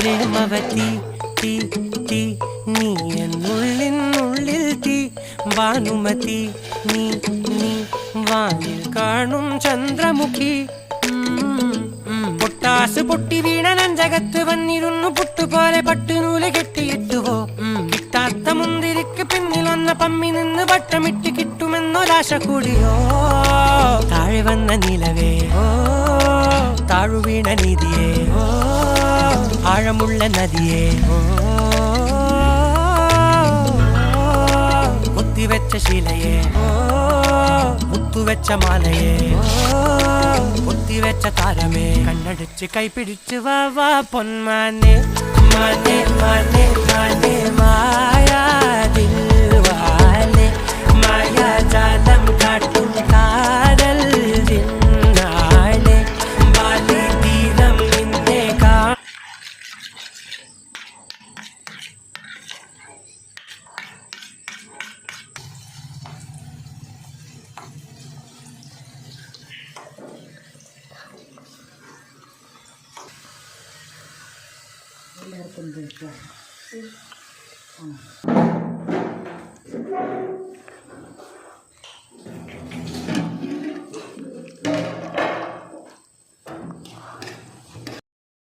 പ്രേമവതി തീ തീ നീ എന്നുള്ളിനുള്ളിൽ തീ ഭാനുമതി നീ നീ വാനിൽ കാണും ചന്ദ്രമുഖി പൊട്ടാസ് പൊട്ടി വീണ നഞ്ചകത്ത് വന്നിരുന്നു പുട്ടുപോലെ പട്ടുനൂല് കെട്ടിയിട്ടുവോ കിട്ടാത്ത മുന്തിരിക്ക് പിന്നിൽ വന്ന പമ്മി നിന്ന് വട്ടമിട്ട് കിട്ടുമെന്നൊരാശ കൂടിയോ താഴെ വന്ന നിലവേ ഓ താഴു വീണ നിധിയേ ഓ ആഴമുള്ള നദിയേ ഓ ഒത്തിവെച്ച ശിലയേ ഓ മുത്തുവെച്ച മാലയേ ഓ ഒത്തിവെച്ച താരമേ കണ്ണടിച്ച് കൈപിടിച്ച് വാ വാ പൊന്മാനെ മാനെ മാനെ മാനെ മായാ ദിൽവാലെ മായാ ജാലം കാട്ടും കാതൽ ദിനാലെ ബാലി തീരം നിന്നെ കാ എല്ലാവർക്കും